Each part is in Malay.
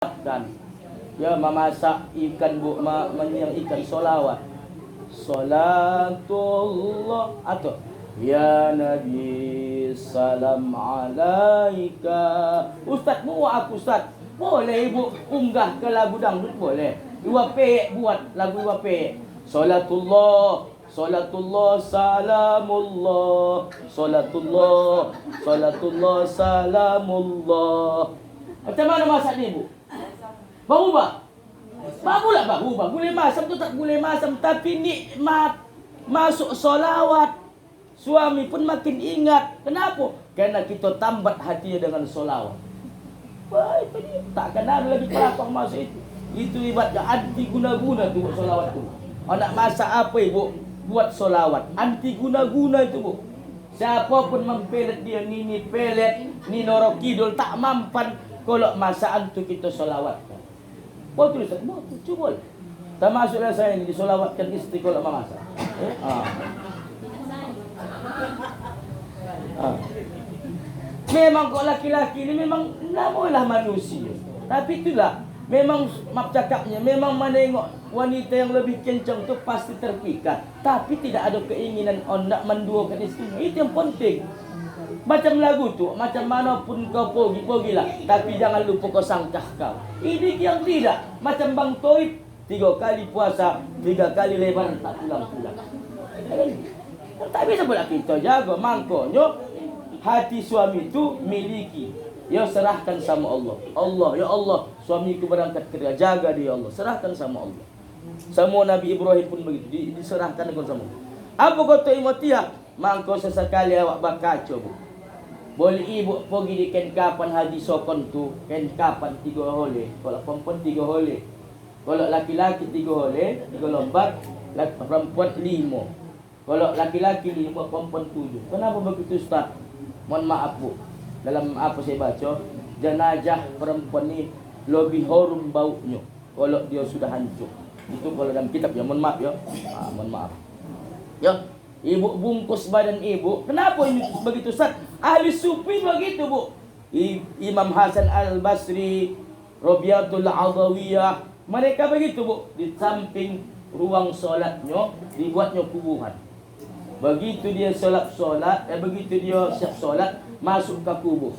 Dan ya memasak ikan yang ikan solawat. Salatullah atau ya Nabi salam alaika. Ustaz mau aku Ustaz. Boleh ibu unggah ke lagu dangdut boleh. Dua pek buat lagu dua pek. Salatullah, salatullah, salamullah, salatullah, salatullah, salamullah. Macam mana masak ni ibu? Berubah? Barulah berubah. Boleh masam tu tak boleh masam. Tapi nikmat. Masuk solawat. Suami pun makin ingat. Kenapa? Kerana kita tambat hatinya dengan solawat. Wah, itu dia. Takkan ada lagi pelakon masuk itu. Itu ibaratnya anti guna-guna tu buat solawat tu. Nak masak apa ibu? Buat solawat. Anti guna-guna itu bu. Siapa pun mempelet dia. Ni pelet. Ni norokidul. Tak mampan. Kalau masakan tu kita solawat. Buat tulis, buat tu, cuba. Termasuklah saya ini disolawatkan istri kalau memasak. Memang kau laki-laki ni memang namanya manusia. Tapi itulah, memang maaf cakapnya, memang menengok wanita yang lebih kencang tu pasti terpikat. Tapi tidak ada keinginan nak menduakan istrinya. Itu yang penting. Macam lagu tu, macam mana pun kau pergilah. Tapi jangan lupa kau sangkah kau. Ini yang tidak. Macam Bang Toib, 3 kali puasa, 3 kali lebaran tak pulang-pulang. Tak bisa pula kita jaga. Makanya hati suami tu miliki. Ya serahkan sama Allah. Allah, ya Allah, suamiku berangkat kerja, jaga dia Allah. Serahkan sama Allah. Semua Nabi Ibrahim pun begitu, diserahkan kepada sama Allah. Apa kata Imatiah? Mangko sesekali awak bakaco bu. Boleh ibu pergi di kenkapan Haji Sokon tu, kenkapan 3 hole. Kalau perempuan 3 hole. Kalau laki-laki 3 hole, 3 lombat, perempuan 5. Kalau laki-laki 5, perempuan 7. Kenapa begitu Ustaz? Mohon maaf bu. Dalam apa saya baca, jenazah perempuan ni lebih harum baunya kalau dia sudah hancur. Itu kalau dalam kitab ya, mohon maaf ya. Mohon maaf. Ya. Ibu bungkus badan ibu. Kenapa ini begitu Ustaz? Ahli sufi begitu bu. Imam Hasan Al-Basri, Rabiatul Adawiyah, mereka begitu bu. Di samping ruang solatnya dibuatnya kuburan. Begitu dia solat, begitu dia siap solat, masuk ke kubur.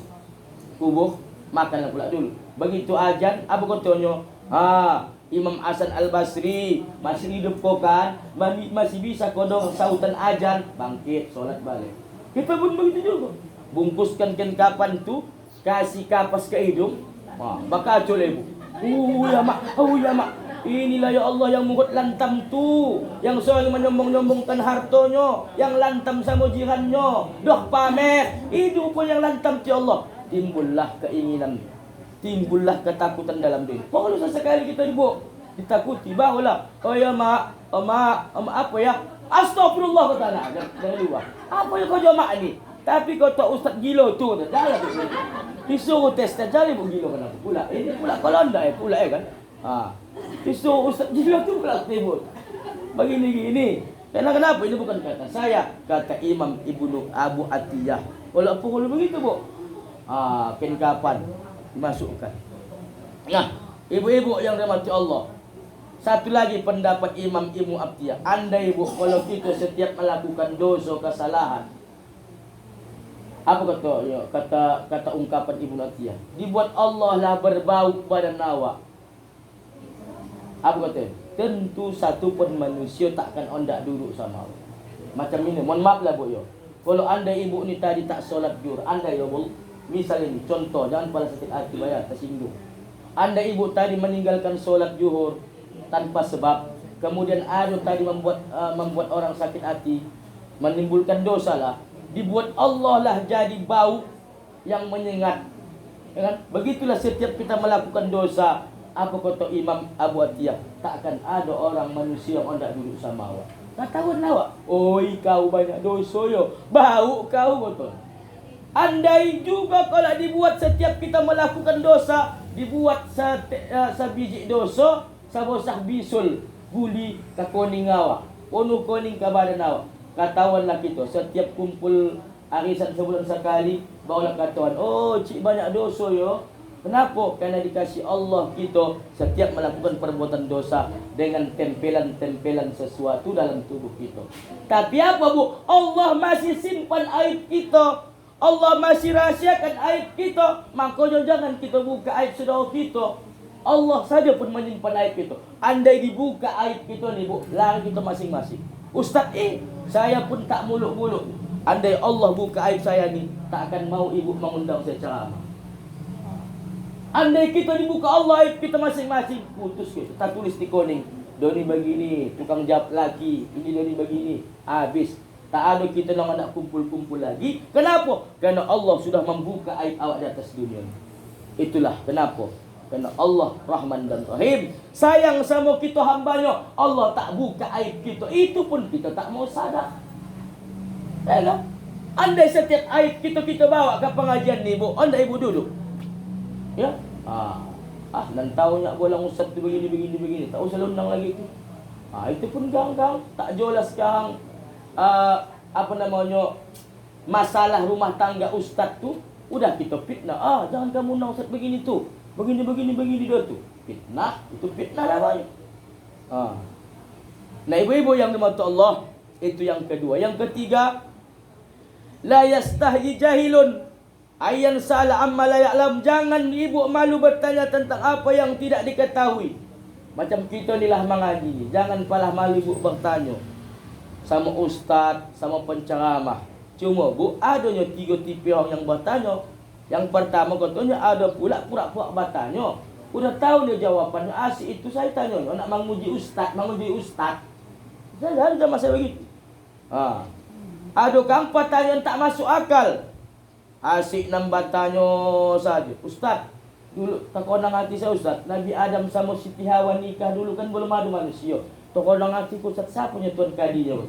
Kubur makanlah pula dulu. Begitu azan, apa katanya? Imam Hasan Al-Basri masih hidup kau kan? Masih bisa kodong sautan ajan, bangkit solat balik. Kita pun begitu juga. Bungkuskan kapan tu, kasih kapas ke hidung, bakal coleh bu. Ya mak, ya mak. Inilah ya Allah yang mungut lantam tu, yang selalu menyombong-nyombongkan hartonya, yang lantam sama jirannya, dah pamer. Itu pun yang lantam ti Allah. Timbullah keinginan, timbullah ketakutan dalam diri. Kalau sesekali kita ditakuti, barulah, oh ya mak, apa ya? Astagfirullah kata anak, jangan lupa. Apa yang kau jemaah ni? Tapi kau tak ustaz gila tu, jangan tu. Disuruh tes, jangan ibu gila kenapa? Pula, ini pula kalau anda pula kan? Disuruh ustaz gila tu pula tebut. Begini. Kenapa? Ini bukan kata saya, kata Imam Ibnu Abu Atiyah. Kalau begitu bu, kapan dimasukkan. Nah, ibu-ibu yang dirahmati Allah. Satu lagi pendapat Imam Ibnu Atiyah. Andai ibu kalau kita setiap melakukan dosa kesalahan, apa kata ungkapan Ibnu Atiyah? Dibuat Allah lah berbau badan awak. Apa kata? Tentu satu pun manusia takkan ondak duduk sama Allah. Macam ini, mohon maaf lah bu yo. Kalau andai ibu ni tadi tak solat zuhur, andai ya bu, misalnya ni contoh, jangan kepala sakit hati bayar tersinggung. Andai ibu tadi meninggalkan solat zuhur tanpa sebab, kemudian ada tadi membuat orang sakit hati, menimbulkan dosa lah, dibuat Allah lah jadi bau yang menyengat. Ya kan? Begitulah setiap kita melakukan dosa. Apa kata Imam Abu Atiyah? Takkan ada orang manusia yang hendak duduk sama awak. Tak tahu awak. Oi kau banyak dosa yo. Bau kau betul. Andai juga kalau dibuat setiap kita melakukan dosa, dibuat sebiji dosa, sabosah bisul guli ke koning awak. Onu koning ke badan awak. Katawanlah kita setiap kumpul arisan sebulan sekali, barulah katakan, oh cik banyak dosa yo. Kenapa? Karena dikasih Allah kita setiap melakukan perbuatan dosa dengan tempelan-tempelan sesuatu dalam tubuh kita. Tapi apa bu? Allah masih simpan aib kita. Allah masih rahasiakan aib kita. Makanya jangan kita buka aib saudara kita. Allah saja pun menyimpan aib kita. Andai dibuka aib kita nih bu, lari kita masing-masing. Ustaz saya pun tak muluk-muluk. Andai Allah buka aib saya nih, tak akan mau ibu mengundang saya ceramah. Andai kita dibuka Allah aib kita masing-masing, putus kita. Tak tulis di koning. Doni begini, tukang jawab lagi. Ini Doni begini, habis. Tak ada kita nak nak kumpul-kumpul lagi. Kenapa? Karena Allah sudah membuka aib awak di atas dunia. Itulah kenapa. Karena Allah Rahman dan Rahim. Sayang sama kita hambanya. Allah tak buka aib kita. Itu pun kita tak mau sadar. Ya kan? Andai setiap aib kita bawa ke pengajian ni bu. Andai ibu duduk. Ya? Dan tahunya bolang ustaz tu begini. Tak usah undang lagi tu. Itu pun gang-gang. Tak jelas sekarang. Masalah rumah tangga ustaz tu udah kita fitnah. Jangan kamu undang ustaz begini tu. Begini dia tu. Fitnah, itu fitnah namanya. Nah ibu-ibu yang dimata Allah, itu yang kedua. Yang ketiga, la yastahyi jahilun ayyan sa'ala amma la ya'lam. Jangan ibu malu bertanya tentang apa yang tidak diketahui. Macam kita ni lah mengaji. Jangan palah malu ibu bertanya sama ustaz, sama penceramah. Cuma bu, adanya 3 tipe orang yang bertanya. Yang pertama contohnya ada pula pura-pura bertanya. Udah tahu dia jawapannya. Asyik itu saya tanya, nak menguji ustaz. Saya dah masa begitu. Ada kang pertanyaan tak masuk akal. Asyik nak bertanya saja. Ustaz, dulu terkonang hati saya ustaz. Nabi Adam sama Siti Hawa nikah dulu kan belum ada manusia. Terkonang hatiku ustaz, siapa punya tuan kadinya?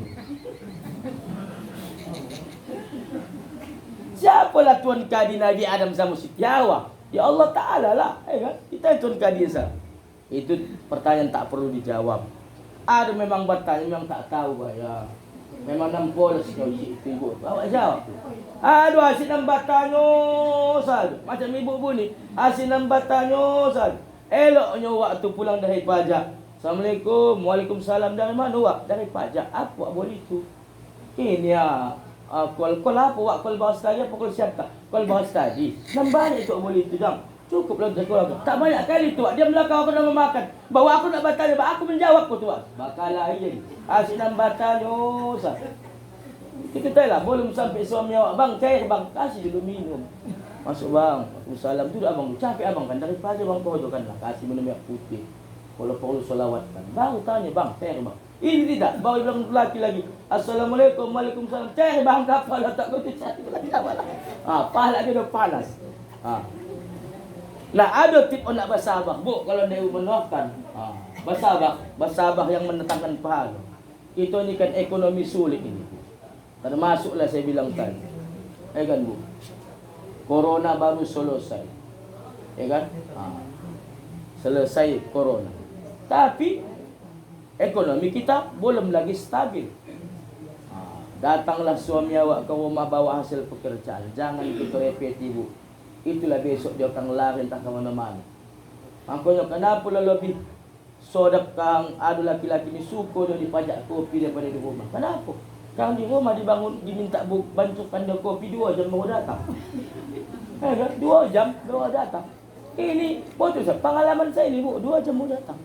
Siapalah tuan kadi Nabi Adam sama Siti Hawa? Ya Allah Ta'ala lah. Kan? Kita tuan kadi sah. Itu pertanyaan tak perlu dijawab. Ada memang bertanya, memang tak tahu. Ya. Memang nampol kau itu ibu. Awak jawab. Aduh asyik nak bertanya saja. Macam ibu ni. Asyik nak bertanya saja. Eloknya waktu pulang dari pajak. Assalamualaikum. Waalaikumsalam. Dari mana awak? Dari pajak. Apa awak boleh itu? Ini ya. Kol apa wak kol bahas tadi apa kol siapa? Kol bahas tadi. Nambah itu boleh itu jam. Cukuplah sekolah. Tak banyak kali tu. Dia belakang aku nak memakan. Bawa aku nak bertanya, aku menjawab kau tu. Bakalah aja. Asyik nak bertanya sah. Kita lah belum sampai suami awak bang cair bang kasih dulu minum. Masuk bang. Waalaikumsalam tu abang capek abang kan daripada bang kau kan lah kasih minum yang putih. Kalau perlu solawat kan. Baru tanya bang cair bang. Ini tidak, bawa bilang lelaki lagi. Assalamualaikum, waalaikumsalam. Cari bahan kapal tak kau tu cari lagi apa lah. Pahala dia dah panas. Nah, ada tip nak bersabar. Bu, kalau dia menuahkan, bersabar yang mendatangkan pahala. Itu ni kan ekonomi sulit ini. Termasuklah saya bilang tadi. Kan bu. Corona baru selesai. Kan? Selesai corona. Tapi ekonomi kita belum lagi stabil. Datanglah suami awak ke rumah bawa hasil pekerjaan. Jangan kita repet ibu. Itulah besok dia akan lari entah ke mana-mana. Makanya kenapa lebih sodap kang ada laki-laki ni suka dia dipajak kopi daripada di rumah. Kenapa? Kang di rumah diminta bantukan dia kopi 2 jam baru datang. 2 jam baru datang. Ini putus pengalaman saya ni bu, 2 jam baru datang.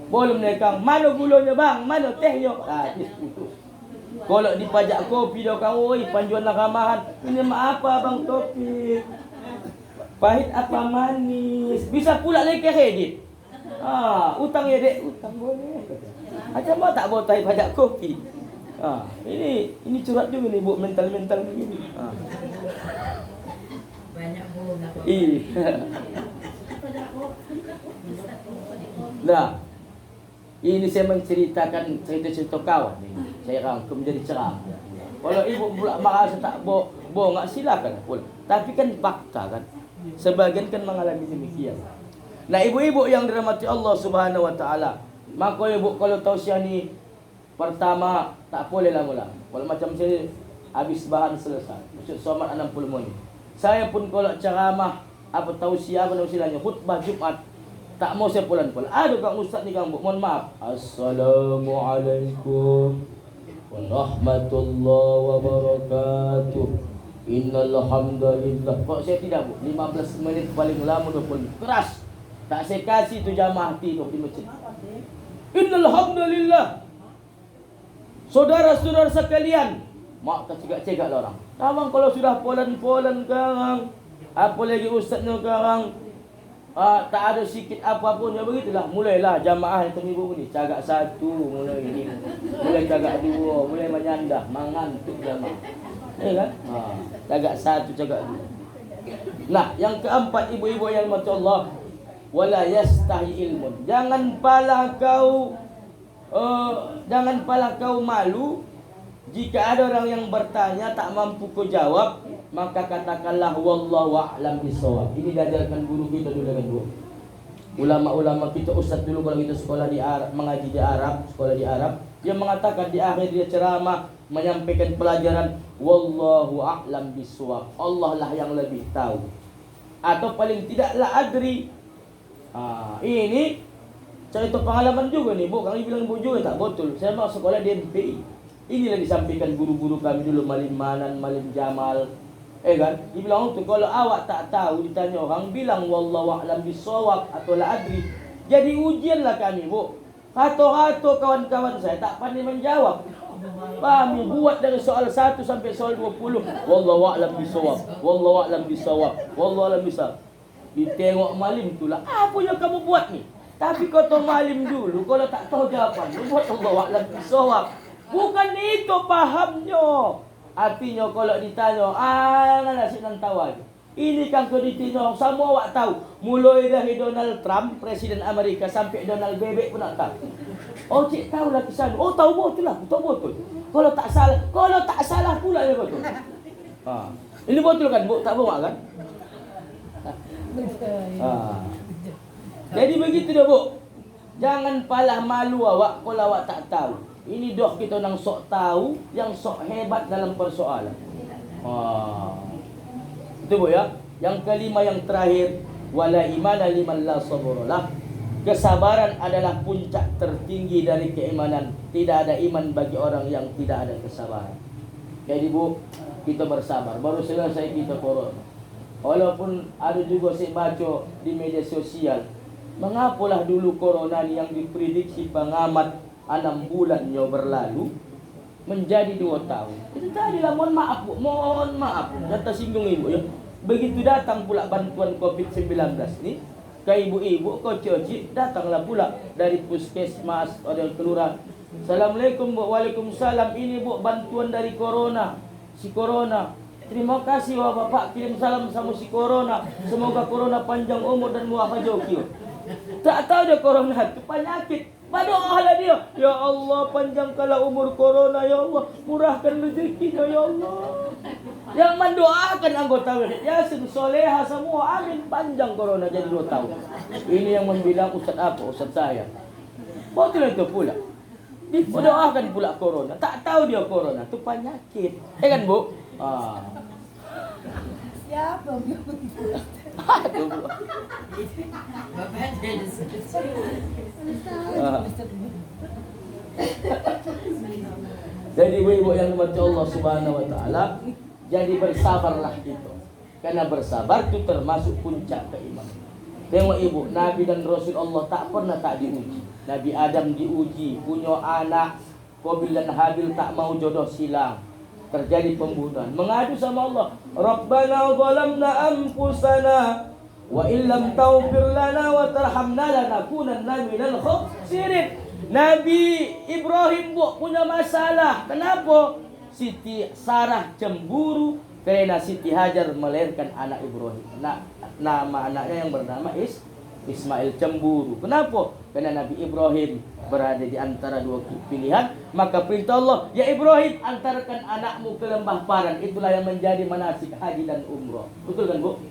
Belum nekang, mana gulanya bang, mana tehnya? Putus. Kalau dipajak kopi dia kang, oi panjuan ramahan. Ini apa bang kopi? Pahit apa manis? Bisa pula lagi kredit. Utang ya dek, utang boleh. Macam mana tak boleh tahu pajak kopi? Ini curhat juga nih bu, mental-mental begini. Banyak bola. Nah, ini saya menceritakan cerita-cerita kawan ini. Saya rangkum menjadi ceramah. Kalau ibu pula merasa tak bohong, silakan pula. Tapi kan fakta kan. Sebagian kan mengalami demikian. Nah, ibu-ibu yang dirahmati Allah Subhanahu wa taala, maka ibu kalau tausiah ni pertama tak boleh lama-lama. Kalau macam saya habis bahan selesai. Maksud somat 60 menit. Saya pun kalau ceramah apa tausiah apa istilahnya khutbah Jumat tak mau saya pulang-pulang. Aduh kang ustaz ni kang, mohon maaf. Assalamualaikum warahmatullahi wabarakatuh. Innal hamdalillah. Kok saya tidak, Bu? 15 menit paling lama 20 menit. Keras. Tak saya kasih tu jamaah tidur di masjid. Innal hamdalillah. Saudara-saudara sekalian, mak tak cegak-cegak lah orang. Abang kalau sudah polan-polan kang, apa lagi ustaznya kang, tak ada sikit apapun, ya begitulah. Mulailah jamaah yang terminggu ni. Cagak satu, mulai ini. Mulai cagak dua, mulai menyandah, mengantuk jamaah. Kan? Cagak satu, cagak dua. Nah, yang keempat, ibu-ibu yang mati Allah, wala yastahi ilmun. Jangan pala kau malu jika ada orang yang bertanya tak mampu kau jawab, maka katakanlah wallahu a'lam bishawab. Ini diajarkan guru kita dulu kan, Bu. Ulama-ulama kita, ustaz dulu kalau kita sekolah di Arab, mengaji di Arab, sekolah di Arab, dia mengatakan di akhir dia ceramah menyampaikan pelajaran wallahu a'lam bishawab. Allah lah yang lebih tahu. Atau paling tidak la adri. Ini cerita pengalaman juga nih, Bu. Kami bilang Bu juga tak betul. Saya mau sekolah di MPI. Inilah disampaikan guru-guru kami dulu, Malim Manan, Malim Jamal. Kan? Dibilang tu kalau awak tak tahu ditanya orang, bilang wallahu a'lam bishawab atau la adri. Jadi ujianlah kami, Bu. Hato-hato kawan-kawan saya tak pandai menjawab. Kami buat dari soal 1 sampai soal 20. Wallahu a'lam bishawab. Wallahu a'lam bishawab. Wallahu a'lam bishawab. Ditengok Malim tu lah, apa yang kamu buat ni? Tapi kau tahu Malim dulu, kalau tak tahu jawapan, lu buat wallahu a'lam bishawab. Bukan itu pahamnya. Artinya kalau ditanya, nasib nan tahu aja. Ini kan kau ditanya, semua awak tahu. Mulai dari Donald Trump, Presiden Amerika, sampai Donald Bebek pun nak tahu. Oh, cik tahulah kisah. Oh, tahu betul lah, tahu betul. Kalau tak salah pula ya betul. Ini betul kan, Bu? Tak bohong kan? Jadi begitu dah, Bu. Jangan palah malu awak kalau awak tak tahu. Ini doh kita nang sok tahu, yang sok hebat dalam persoalan. Itu, Bu, ya. Yang kelima, yang terakhir, wala imana liman la sabaralah. Kesabaran adalah puncak tertinggi dari keimanan. Tidak ada iman bagi orang yang tidak ada kesabaran. Jadi, Bu, kita bersabar. Baru selesai kita corona. Walaupun ada juga saya baca di media sosial, mengapalah dulu corona ni yang diprediksi pengamat 6 bulannya berlalu menjadi 2 tahun. Itu tadilah, mohon maaf, Bu. Mohon maaf. Kata singgung Ibu, ya. Begitu datang pula bantuan COVID-19 ni ke ibu-ibu, ke cicit, datanglah pula dari puskesmas, ada kelurahan. Assalamualaikum, Bu. Waalaikumsalam. Ini, Bu, bantuan dari corona. Si corona. Terima kasih, wah Bapak, kirim salam sama si corona. Semoga corona panjang umur dan muafajoki. Tak tahu dia corona itu penyakit. Berdoalah dia. Ya Allah, panjangkanlah umur corona, ya Allah. Murahkan rezekinya, ya Allah. Yang mendoakan anggota Yasin, Soleha semua, amin. Panjang corona jadi 2 tahun. Ini yang membilang ustaz apa? Ustaz saya. Betul itu pula. Didoakan pula corona. Tak tahu dia corona itu penyakit. Kan, Bu? Siapa? Jadi ibu-ibu yang dimati Allah Subhanahu wa taala, jadi bersabarlah itu. Karena bersabar itu termasuk puncak keimanan. Tengok Ibu, Nabi dan Rasul Allah tak pernah tak diuji. Nabi Adam diuji, punya anak, Qabil dan Habil tak mau jodoh silang. Terjadi pembunuhan, mengadu sama Allah. Rabbana zalamna anfusana wa illam taghfir lana wa tarhamna lanakunanna minal khasirin. Nabi Ibrahim, Bu, punya masalah. Kenapa? Siti Sarah cemburu karena Siti Hajar melahirkan anak Ibrahim. Nama anaknya yang bernama Ismail cemburu. Kenapa? Karena Nabi Ibrahim berada di antara 2 pilihan. Maka perintah Allah, ya Ibrahim, antarkan anakmu ke lembah Paran. Itulah yang menjadi manasik haji dan umrah. Betul kan, Bu?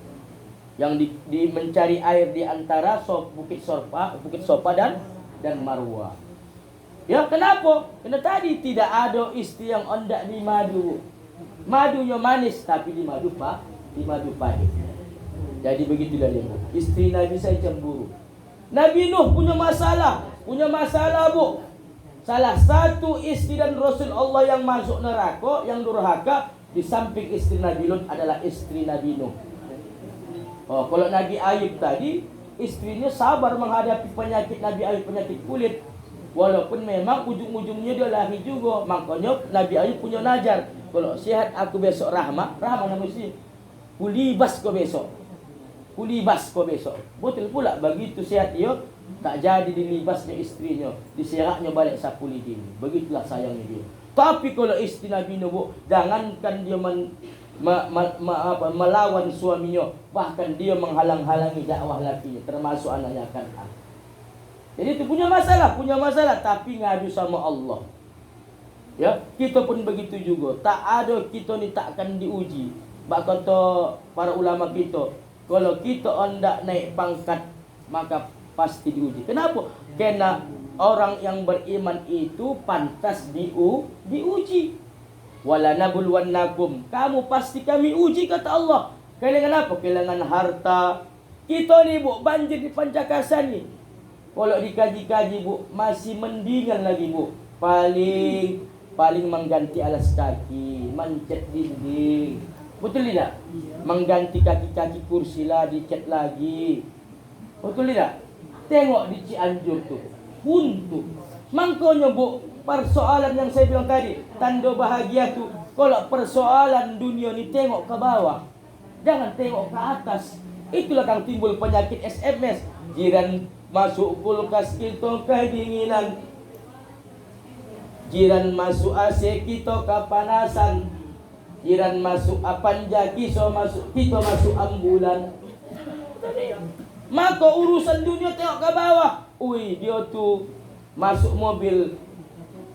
Yang di mencari air di antara Bukit Sofa dan Marwah. Ya, kenapa? Karena tadi tidak ada istri yang ondak di madu. Madunya manis tapi di madu pahit. Jadi begitulah dia, Bu. Isteri Nabi saya cemburu. Nabi Nuh punya masalah Bu. Salah satu istri dan Rasul Allah yang masuk neraka, yang durhaka, di samping istri Nabi Lut adalah istri Nabi Nuh. Oh, kalau Nabi Ayub tadi, istrinya sabar menghadapi penyakit Nabi Ayub, penyakit kulit. Walaupun memang ujung-ujungnya dia lari juga. Makanya Nabi Ayub punya najar, kalau sihat aku besok Rahmah nama mesti kulibas kau besok. Betul pula, begitu sihat dia, tak jadi dilibasnya istrinya, diseraknya balik sapu lidi. Begitulah sayangnya dia. Tapi kalau istri Nabi Nuh, jangankan dia melawan suaminya, bahkan dia menghalang-halangi dakwah lakinya, termasuk anaknya Kan'an. Jadi itu punya masalah, tapi ngadu sama Allah. Ya, kita pun begitu juga. Tak ada kita ni takkan diuji. Bak kata para ulama kita, kalau kita hendak naik pangkat, maka pasti diuji. Kenapa? Karena orang yang beriman itu pantas diuji. Wala nabluwannakum, kamu pasti kami uji, kata Allah. Kehilangan apa? Kehilangan harta. Kita ni Bu, banjir di Pancakasan ni. Kalau dikaji-kaji Bu, masih mendingan lagi Bu. Paling mengganti alas kaki, mencet dinding. Betul tidak? Mengganti kaki-kaki kursi lah, dicat lagi. Betul tidak? Tengok di Cianjur tuh, buntu. Makanya Bu, persoalan yang saya bilang tadi, tanda bahagia tuh, kalau persoalan dunia ni tengok ke bawah, jangan tengok ke atas. Itulah yang timbul penyakit SMS. Jiran masuk kulkas kita kedinginan, jiran masuk AC kita kepanasan, jiran masuk panja kita masuk ambulan. Maka urusan dunia tengok ke bawah. Dia tuh masuk mobil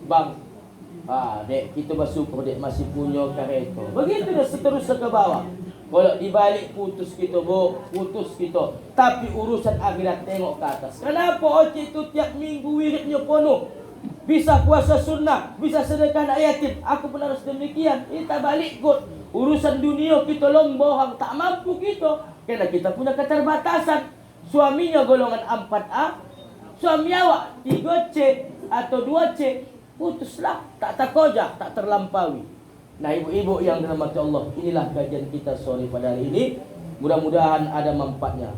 bang. Dek, kita bersyukur dek masih punya kereta. Begitu dah seterusnya ke bawah. Kalau dibalik putus kita Bu, putus kita. Tapi urusan akhirat tengok ke atas. Kenapa Oce itu tiap minggu wiridnya penuh? Bisa puasa sunnah, bisa sedekah anak yatim. Aku pun harus demikian. Ini tak balik kot. Urusan dunia kita lombohang, tak mampu kita. Karena kita punya keterbatasan. Suaminya golongan 4A, suami awak 3C atau 2C. Putuslah, tak terkojak, tak terlampaui. Nah ibu-ibu yang dirahmati Allah, inilah kajian kita sore pada hari ini. Mudah-mudahan ada manfaatnya.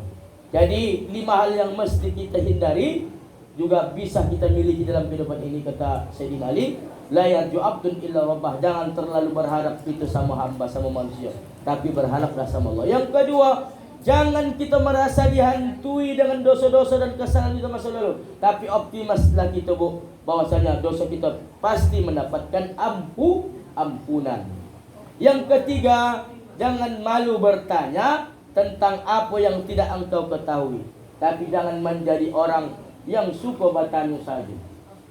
Jadi 5 hal yang mesti kita hindari juga bisa kita miliki dalam kehidupan ini, kata Sayyidina Ali. La yarju abdun illa rabbah, jangan terlalu berharap itu sama hamba, sama manusia, tapi berharaplah sama Allah. Yang kedua, jangan kita merasa dihantui dengan dosa-dosa dan kesalahan kita masa lalu, tapi optimislah kita Bu, bahwasanya dosa kita pasti mendapatkan ampunan. Yang ketiga, jangan malu bertanya tentang apa yang tidak engkau ketahui, tapi jangan menjadi orang yang suka bertanya saja.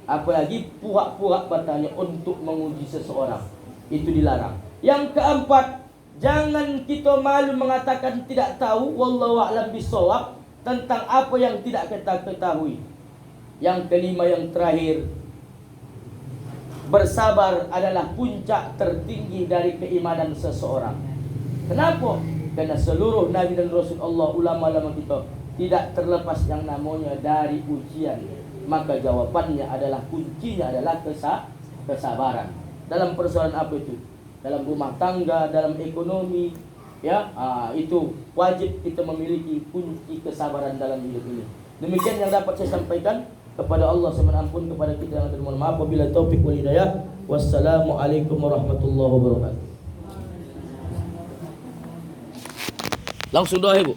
Apalagi puak-puak bertanya untuk menguji seseorang, itu dilarang. Yang keempat, jangan kita malu mengatakan tidak tahu, wallahu a'lam bishawab, tentang apa yang tidak kita ketahui. Yang kelima, yang terakhir, bersabar adalah puncak tertinggi dari keimanan seseorang. Kenapa? Karena seluruh Nabi dan Rasul Allah, ulama-ulama kita, tidak terlepas yang namanya dari ujian. Maka jawabannya adalah, kuncinya adalah kesabaran. Dalam persoalan apa itu? Dalam rumah tangga, dalam ekonomi, ya, itu wajib kita memiliki kunci kesabaran dalam hidup ini. Demikian yang dapat saya sampaikan. Kepada Allah semoga ampun, kepada kita yang termohon maaf. Wabillahi taufik wal hidayah. Wassalamualaikum warahmatullahi wabarakatuh. Langsung doa, Ibu.